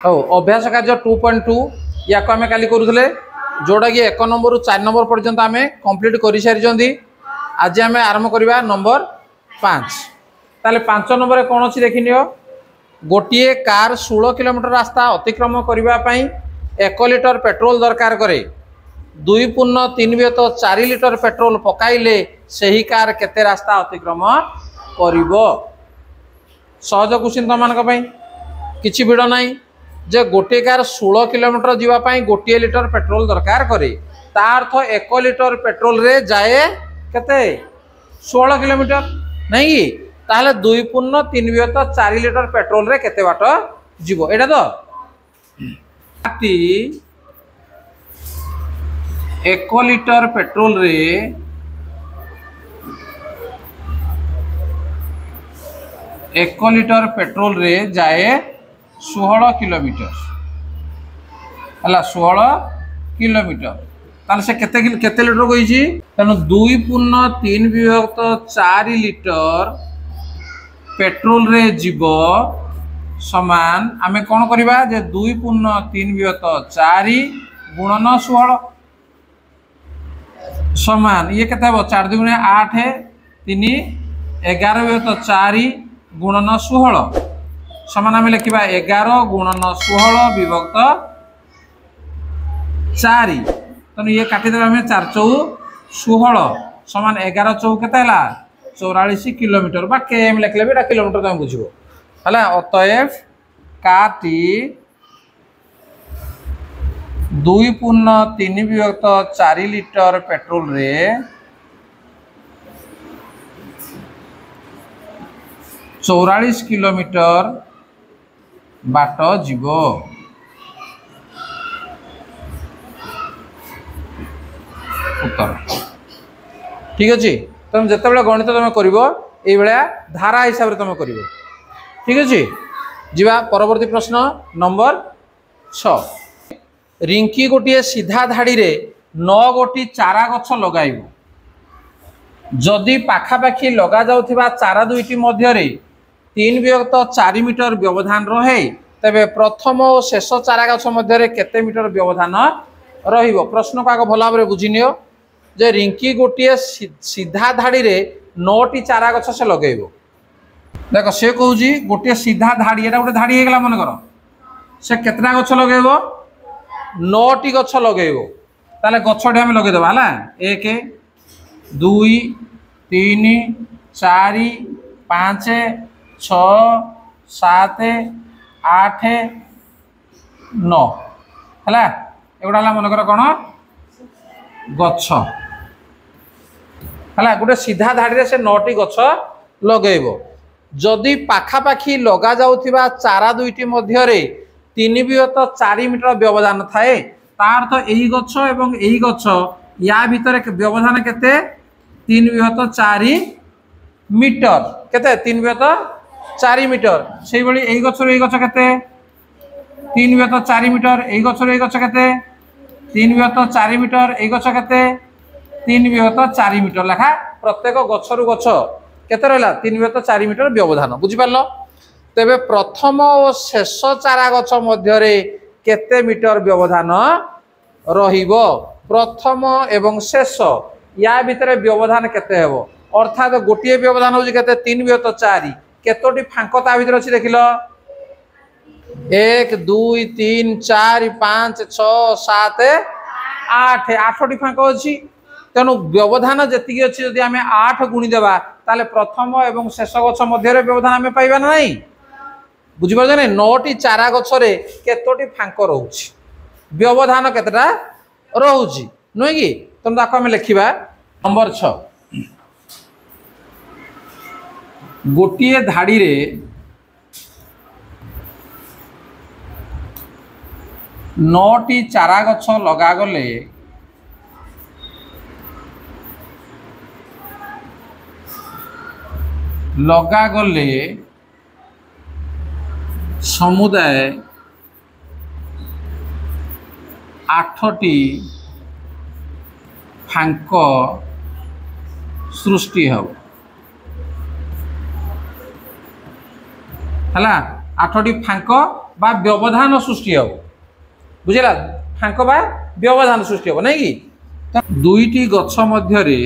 हो अभ्यास कार्य 2.2 या आम काली करूले जोड़ा कि 1 नंबर रु 4 नंबर पर्यंत आम कंप्लीट कर सारी। आज आम आरंभ करवा नंबर 5। ताले 5 नंबर कौन अच्छी देखनी गोटे कार 16 किलोमीटर रास्ता अतिक्रम करने 1 लिटर पेट्रोल दरकार करे 2.3 लिटर पेट्रोल पकाइले सही कार केते रास्ता अतिक्रम करिवो। सहज क्वेश्चन तुम मानी किसी भिड़ नाई जे गोटे कार 16 किलोमीटर जीवाई गोटे लिटर पेट्रोल दरकार करे तार अर्थ 1 लिटर पेट्रोल रे जाए केते 16 किलोमीटर नहीं ताहले 2.3 लिटर पेट्रोल रे केते बाट जीवो एटा तो 1 लिटर पेट्रोल रे 1 लिटर पेट्रोल रे जाए 16 किलोमीटर है 16 किलोमीटर ताल से केते लिटर कही तेणु 2.3 विभक्त 4 लिटर पेट्रोल रे जीव समान आमे कौन करवा जे 2.3 विभक्त 4 गुणन 16 समान ये केते हो 4 2 8 3 11 विभक्त 4 गुणन 16 समान आम लिखा 11 गुणन 16 विभक्त 4 तेणु ये काटिदेव आम 4 चौ 16 समान 11 चौ के 44 किलोमीटर बा केम लिखले भी किलोमीटर तुम बुझ है। अतएव काटी 2.3 विभक्त 4 लिटर पेट्रोल रे 44 किलोमीटर बाट जीव। उत्तर ठीक अच्छे तुम जिते बड़े गणित तुम कर धारा हिसाब से तुम कर ठीक अच्छे। जीवा परवर्ती प्रश्न नंबर 6। रिंकी गोटे सीधा धाड़ी रे 9 गोटी चारा गछ लगाइब जदि पाखापाखी लगा जाउथिबा चारा दुईटी मध्य 3 विभक्त 4 मीटर व्यवधान रहे तेबे प्रथम और शेष चारा गछ मध्य केते मीटर व्यवधान रहिबो। प्रश्न को आग भल भाव बुझिनियो जे रिंकी गोटे सीधा धाड़ी रे 9टी चारा गछ से लगेइबो। देख से कहूँ गोटे सीधा धाड़ी एटा गोटे धाड़ी होगा मन कर से केतना गछ लगेइबो 9टी गछ लगेइबो ताले गछटी आम लगेदेबा है 1 2 3 4 5 6 7 8 9 है एगुड़ा मनकर कौन गछ है गोटे सीधा धाड़ी से 9टी गछ लगेब जदि पाखापाखी लगा जाउथिबा चारा दुईटी मध्य 3 विभक्त 4 मीटर व्यवधान थाए तार तो यही गछ एवं यही गछ या भितर व्यवधान केते 3 विभक्त 4 मीटर केते 3 विभक्त 4 मीटर से भाई यही गचर यही गच केते 3 विभक्त 4 मीटर यही गचर यही गच केते 3 विभक्त 4 मीटर यही गच केते 3 विभक्त 4 मीटर लेखा प्रत्येक गचरु गच केते रहला 3 विभक्त 4 मीटर व्यवधान बुझी पारलो। तेबे प्रथम और शेष चारा गच मध्य केते मीटर व्यवधान रहिबो प्रथम एवं शेष या भितर व्यवधान केते हेबो अर्थात गोटे व्यवधान होउछि केते 3 विभक्त 4 केतोटी फांक ता भीतर अछि देखिलो 1 2 3 4 5 6 7 8 8टी फांक अछि तेणु व्यवधान जति अछि यदि आमे 8 गुणी देबा ताले प्रथम एवं शेष गछ मध्य व्यवधान आमे पाइबा नहीं बुझि पार नै 9टी चारा गछ रे केतोटी फांक रहउछि व्यवधान केतटा रहउछि नय कि तुम ताको आमे लिखिबा नंबर 6 गोटे धाड़ी रे 9टी चारा गछ लगा गले समुदाय 8टी फांक सृष्टि हो है 8टी फांक बा व्यवधान सृष्टि हम बुझला फांक बा व्यवधान सृष्टि हम नहीं कि दुईटी गछ मध्यरे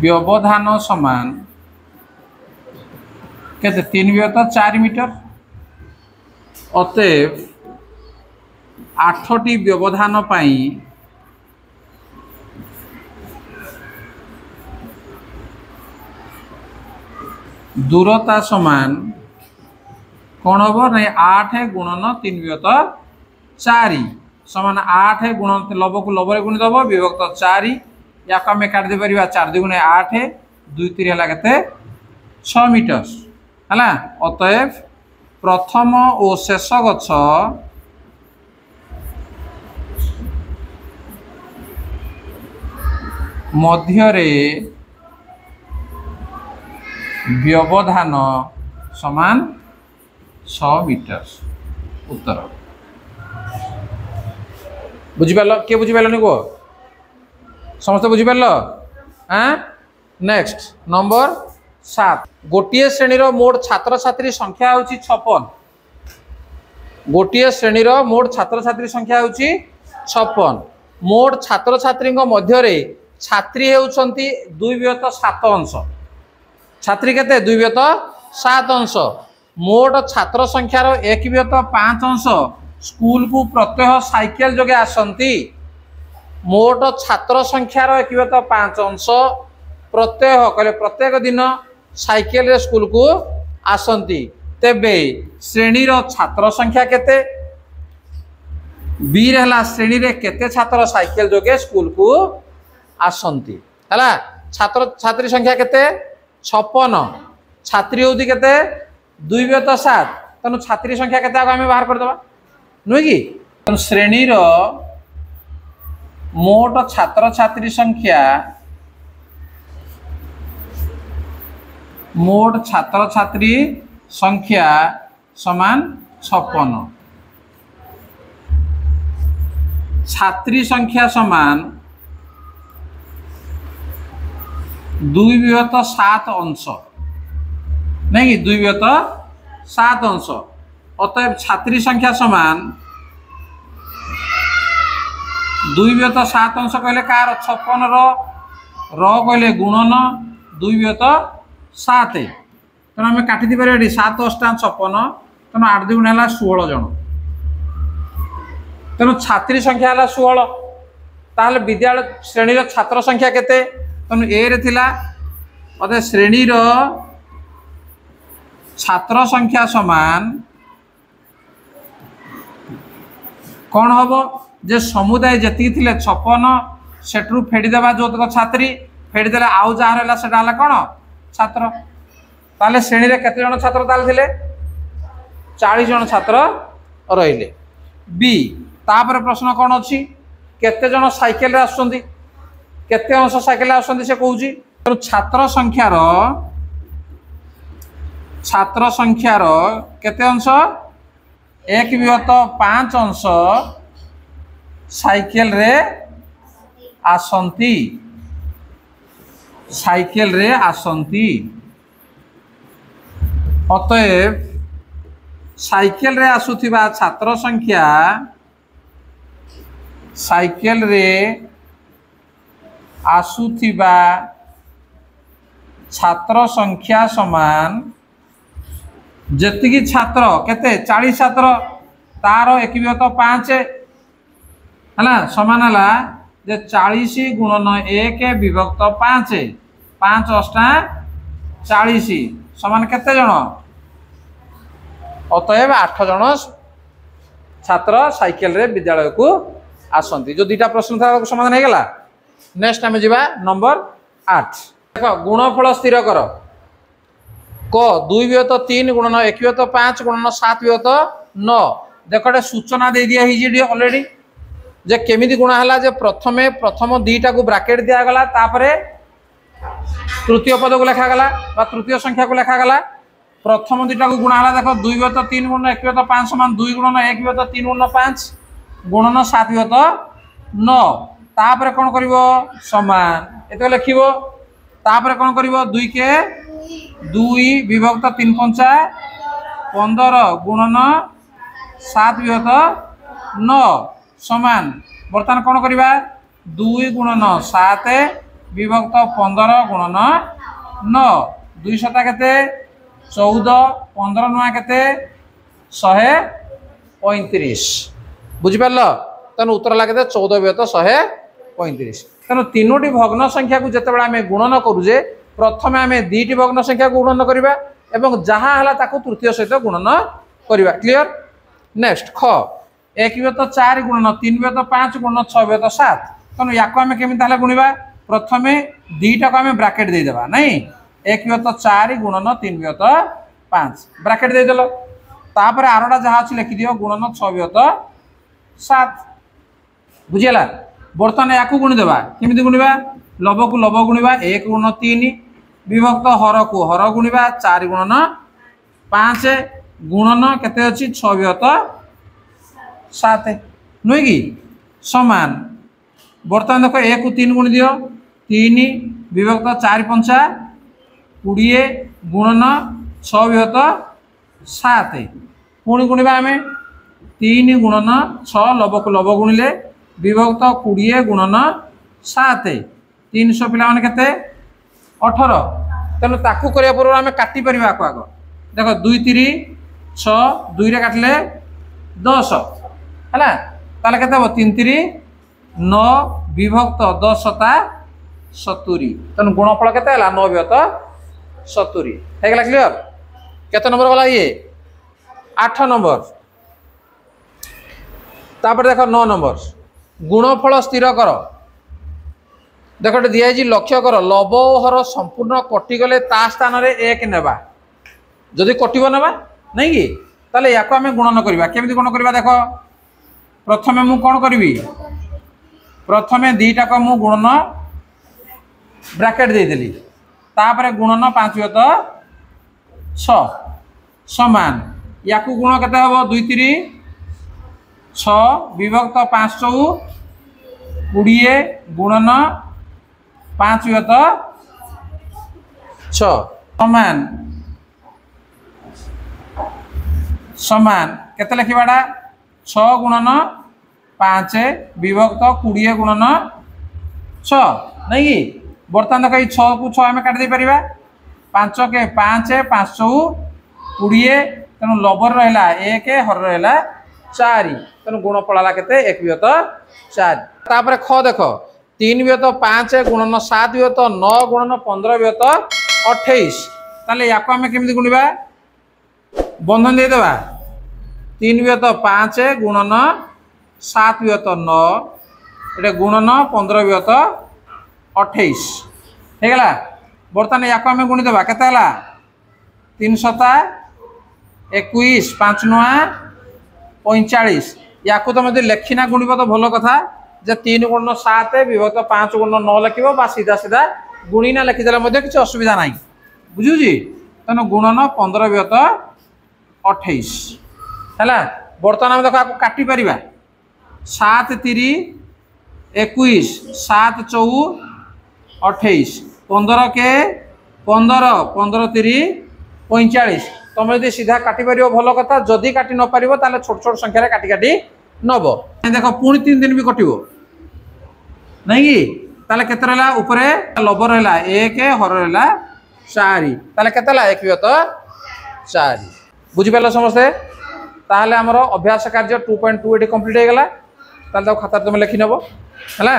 व्यवधान समान केते 3 व्यवत 4 मीटर अतएव 8टी व्यवधान पाई दूरता समान कौन हम नहीं 8 गुणन 3 व्यवत 4 समान 8 गुणन लव को लव गुणी दब विभक्त 4 या आम काट दे पार 4 दुगुणे 8 2 3 है 6 मीटर है अतएव प्रथम और शेष गछ मध्यरे व्यवधान समान 6 मीटर उत्तर बुझिपार किए बुझिपारे कह समस्त बुझिपार हाँ नेक्स्ट नंबर 7 गोटे श्रेणी मोट छात्र छात्री संख्या हूँ 56 गोटे श्रेणी मोट छात्र छात्री संख्या हूँ 56 मोट छात्र छात्री मध्य छात्री होती 2/7 अंश छात्री केते 2/7 अंश मोट छात्र संख्यार 1/5 अंश स्कूल को प्रत्यह साइकेल जोगे आसंती मोट छात्र संख्यार 1/5 अंश प्रत्यह कहले प्रत्येक दिन साइकेल रे स्कूल को आसंती तेबे श्रेणी छात्र संख्या केते बी रहला श्रेणी रे केते छात्र साइकेल जोगे स्कूल को आसंती हला छात्र छात्री संख्या केते 56 छात्री होती केते 2/7 तेणु छात्री संख्या केते आगे बाहर कर दबा नुहे कि तेणु श्रेणी मोट छात्र छात्री संख्या मोट छात्र छात्री संख्या समान 56 छात्री संख्या समान 2/7 अंश नहीं 2/7 अंश अतएव छात्री संख्या समान 2/7 अंश कहले कार 56 र कहले गुणन 2/7 तेना आम काटी दी पारे 7 8 56 तेना 8 2 है 16 जन तेणु छात्री संख्या है 16 ताहले विद्यालय श्रेणी छात्र संख्या केते तेणु ए रे थिला अतः श्रेणी छात्र संख्या समान कौन हम जे समुदाय जी थे 56 सेठू फेड़देवा जो तक छात्री फेड़दे आउ जहाँ रहा से कौन छात्र ताले श्रेणी रे केते जन छात्र ताले थिले 40 जन छात्र रहिले बी तापर प्रश्न कौन अच्छी केते जन साइकेल रे आसुछंती केते अंश साइकेल आसुछंती से कहूची छात्र संख्यार केते अंश 1/5 अंश साइकेल रे आसंती अतएव साइकेल रे आसुथिबा छात्र संख्या साइकेल रे आसुथिबा छात्र संख्या समान जेतिकी छात्र केते 40 छात्र तार 1/5 है समान है जे 40 गुणन 1 विभक्त 5 5 8 40 समान केते जन अतएव 8 जन छात्र साइकेल रे विद्यालय को आसंती जो दुईटा प्रश्न था समाधान हो गला। नेक्स्ट आम जा नंबर 8 देख गुणफल स्थिर कर क 2/3 गुणन 1/5 गुणन 7/9 देख सूचना दे दिया ऑलरेडी जे केमिति गुणा हला जे प्रथम दुईटा को ब्राकेट दिया गला तापरे तृतीय पद को लिखा गला बा तृतीय संख्या को लिखा गला प्रथम दुईटा को गुणा हला देख 2/3 गुणन 1/5 समान 2 गुणन 1/3 गुणन 5 गुणन 7/9 तापरे कौन करिवो समान एत लिखिवो तापरे कौन करिवो 2 के 2 विभक्त 3 पंचा 15 गुणन 7 विभक्त 9 समान बर्तमान कौन करवा 2 गुणन 7 विभक्त 15 गुणन 9 200 केते 14 15 नुआ केते 135 बुझिपार तेना उत्तर लगे 14 विभक्त 135 तेणु तीनोटी भग्न संख्या को जिते आम गुणन करुचे प्रथम आम दुईटी भग्न संख्या को गुणन करवा एवं जहाँ है तृतीय सहित गुणन करवा क्लीयर नेक्स्ट ख 1 विभक्त 4 गुणन 3 विभक्त 5 गुणन 6 विभक्त 7 तेणु या आम केमी गुणवा प्रथम दुईटा को आम ब्राकेट देदेबा नहीं 1 विभक्त 4 गुणन 3 विभक्त 5 ब्राकेट देदेल तापर आरटा जहाँ अच्छी लिखिदियो गुणन 6 विभक्त 7 बुझीगला बर्तमान या गुणिदेवा केमी गुणवा लव को लव गुणवा 1 गुणन 3 विभक्त हर को हर गुणवा 4 गुणन 5 गुणन केते अच्छी 6 विभक्त 7 नुहे कि समान बर्तमान देख 1 को 3 गुणी दियो 3 विभक्त 4 पंचा 20 गुणन 6 विभक्त 7 पुणी गुणवा आम 3 गुणन 6 लव को लव गुणिले विभक्त 20 गुणन 7 300 पिला माने केते 18 तेणु ताकू करिया पूर्व आम काटी परिबा आको आगो देख 2 3 6 2 रे काटले 10 हैला ताले केते हो 3 3 9 विभक्त 10 सता 70 तेणु गुणफल केते हला 9 विभक्त 70 हे गेला क्लियर केते नंबर वाला ये 8 नंबर तापर देख 9 नंबर गुणफल स्थिर कर देख दिखाई लक्ष्य कर लव हर संपूर्ण कटिगले ता स्थान में 1 नेबा जदि कटब नेबा नहीं कि ताले या आम गुणन करवा केमी गुण करवा देख प्रथमे मु कौन करी प्रथमे दुईटा को मु गुणन ब्राकेट देदेली तापर गुणन 5 विभक्त 6 समान या गुण केते हम 2 3 6 विभक्त 5 20 गुणन 5 विभक्त 6 समान समान केते लिखिबाडा 6 गुणन 5 विभक्त 20 गुणन 6 नहीं कि बर्तमान देख 6 को 6 आम काट दे परिबा 5 के 5 5 20 तेणु लवर रहा 1 हर रहा 4 तेणु गुण पड़ा के 1 विभक्त 4 तापर ख देख 3 विभक्त 5 गुणन 7 विभक्त 9 गुणन 15 विभक्त 28 ताले या आम केमी गुणवा बंधन देदेबा 3 विभक्त 5 गुणन 7 विभक्त 9 ये गुणन 15 विभक्त 28 हेगला बर्तमान या आम गुणिदेबा केते 3 सता 21 5 नुआ 45 या तुम लेखिना गुणब तो भल कथा जे 3 गुणन 7 विभक्त 5 गुणन 9 लिख सीधा सीधा गुणीना लिखिदेले किसी असुविधा ना बुझुची तेणु गुणन 15 विभक्त 28 है बर्तमान आम देख काटी पार 7 3 21 7 4 28 15 के 15 15 3 45 तुम यदि सीधा काटी पार भल कथा जदि काटी न पार ताले छोट छोट संख्यार काटी काटी नब देख पुणी 3 दिन भी कटो नहीं कि ताले केते रहा उपरे लव रहा 1 हर रहा 4 ताले केते 1 विभक्त 4 बुझिपार समस्ते ताहले आमर अभ्यास कार्य 2.2 ये कंप्लीट हो गला ताले खाता तुम लिखि नब है।